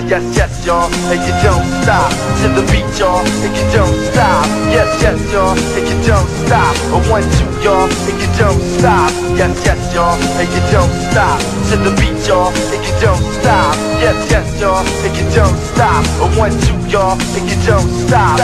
Yes, yes, y'all, and you don't stop. To the beat, y'all, and you don't stop. Yes, yes, y'all, and you don't stop. A 1, 2, y'all, and you don't stop. Yes, yes, y'all, and you don't stop. To the beat, y'all, and you don't stop. Yes, yes, y'all, and you don't stop. A 1, 2, y'all, and you don't stop.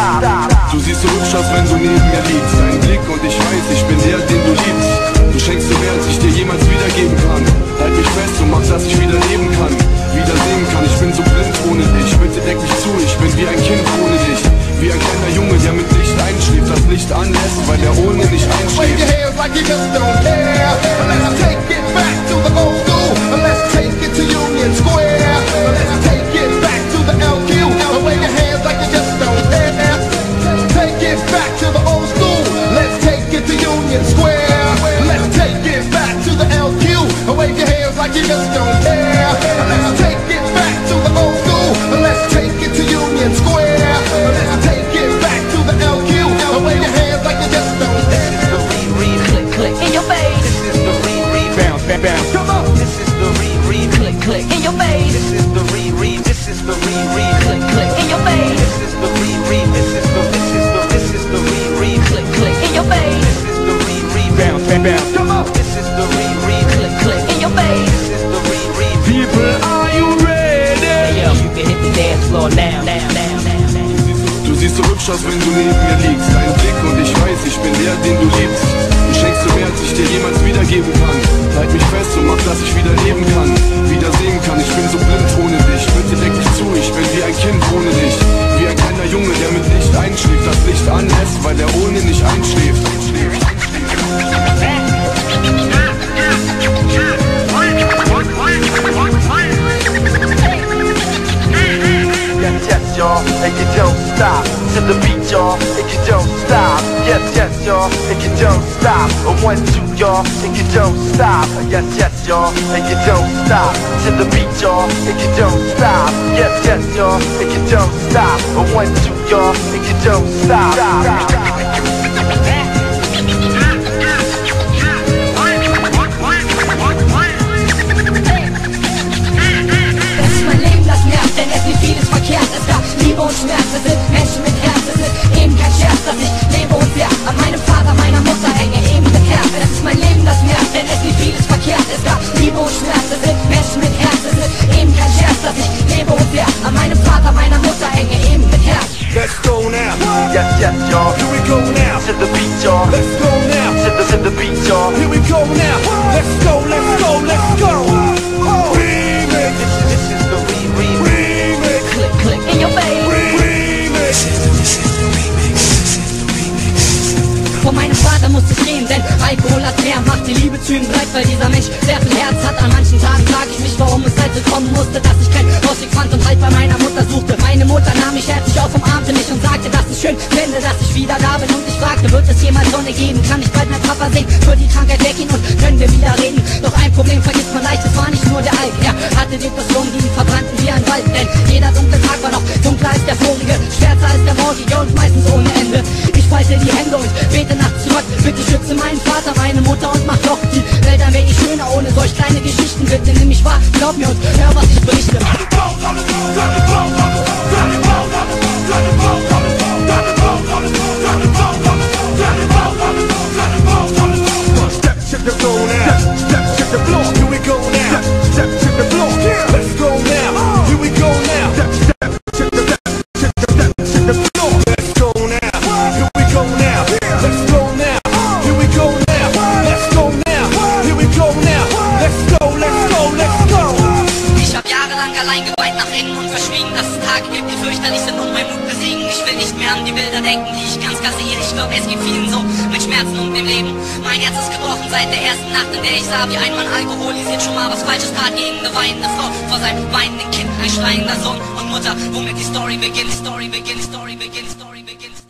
Du siehst so hübsch aus, wenn du neben mir liegst. Ein Blick und ich weiß, ich bin der, den du liebst. Du schenkst mir mehr, als ich dir jemals wiedergeben kann. Halt mich fest und mach, dass ich wieder leben kann, wieder sehen kann. Ich bin so blind ohne dich, bitte deck mich zu. Ich bin wie ein Kind ohne dich, wie ein kleiner Junge, der mit Licht einschläft, das Licht anlässt, weil er ohne nicht einschläft. Wave your hands like you just don't care. Let's take it back to the old school. Let's take it to Union Square. Let's take it back to the LQ. Wave your hands like you just don't care. Take it back to the old school. Let's take it to Union Square. Let's take it back to the LQ. Wave your hands like you just don't care. Let's take it back to the old school. Let's take it to Union Square. Let's take it back to the LQ. Wave your hands like you just don't care. This is the re-read, click, click in your face. This is the re-read, bounce, bounce, bounce. Come on. This is the re-read, click, click in your face. This is the re-read, this is the re-read, click, click in your face. This is the re-read, this is the re-read, click, click in your face. This is the re-read, bounce, bounce, bounce. Come on. This is the re-read, click, click in your face. This is the re-read. People, are you ready? Hey yo, you can hit the dance floor now, now, now, now, now. Du siehst so hübsch aus, wenn du neben mir liegst. Ein Blick und ich weiß, ich bin der, den du liebst. Du schenkst mir mehr, als ich dir jemals wiedergeben kann. Halt mich fest und mach, dass ich wieder leben kann, wieder sehen kann. Ich bin so blind ohne dich, bitte deck mich zu. Ich bin wie ein Kind ohne dich, wie ein kleiner Junge, der mit Licht einschläft, das Licht anlässt, weil er ohne nicht einschläft. Yes, yes, y'all, and you don't stop. To the beat, y'all, and you don't stop. Yes, yes, y'all, and you don't stop. A 1, 2, y'all, and you don't stop. Yes, yes, y'all, and you don't stop. To the beat, y'all, and you don't stop. Yes, yes, y'all, and you don't stop. A 1, 2, y'all, and you don't stop. Denn es gibt vieles verkehrt, es gab Liebe und Schmerz, es sind Menschen mit Herz, es ist eben kein Scherz, dass ich lebe und wer an meinem Vater, meiner Mutter hänge, eben mit Herz. Es ist mein Leben, das nervt, denn es gibt vieles verkehrt, es gab Liebe und Schmerz, es sind Menschen mit Herz, es ist eben kein Scherz, dass ich lebe und wer an meinem Vater, meiner Mutter hänge, eben mit Herz. Let's go now. Yes, yes, y'all. Here we go now. To the beat, y'all. Let's go now. To the beat, y'all. Here we go now. Let's go, let's go, let's go. Remix. This is the re-read. Remix. Click, click in your face. Remix. Vor meinem Vater musste ich reden, denn Alkohol hat mehr Macht, die Liebe zu ihm bleibt, weil dieser Mensch sehr viel Herz hat. An manchen Tagen frage ich mich, warum es halt so kommen musste, dass ich keinen Ausweg fand und halt bei meiner Mutter suchte. Meine Mutter nahm mich herzlich auf, umarmte mich und sagte, dass ich schön fände, dass ich wieder da bin. Und ich fragte, wird es jemals Sonne geben? Kann ich bald mein Papa sehen? Wird die Krankheit weggehen und können wir wieder reden? Doch ein Problem vergisst man leicht, es war nicht nur der Alk. Er hatte Depressionen, die ihn verbrannten wie ein Wald. Denn jeder dunkle Tag war noch dunkler als der vorige, schwärzer als der morgige und meistens ohne Ende. Ich falte die Hände und bete nachts zurück. Bitte schütze meinen Vater, meine Mutter und mach doch die Welt ein wenig schöner ohne solch kleine Geschichten. Bitte nimm mich wahr, glaub mir und hör, was ich berichte. Step to the floor now. Step to the floor. Here we go now. Step to the floor. Let's go now. Here we go now. Step to the floor. Let's go now. Here we go now. Let's go now. Here we go now. Let's go now. Here we go now. Let's go, let's go, let's go. Ich hab jahrelang allein geweint nach innen und verschwiegen, dass es Tage gibt, die fürchterlich sind und mein Mut besiegen. Ich will nicht mehr an die Bilder denken, die ich ganz kassiere. Ich glaub, es geht vielen so mit Schmerzen und dem Leben. Mein Herz ist gebrochen seit der ersten Nacht, in der ich sah, wie ein Mann alkoholisiert schon mal was Falsches tat gegen eine weinende Frau. Vor seinem weinenden Kind, ein schreiender Sohn und Mutter, womit die Story beginnt. Story beginnt, Story beginnt, Story beginnt.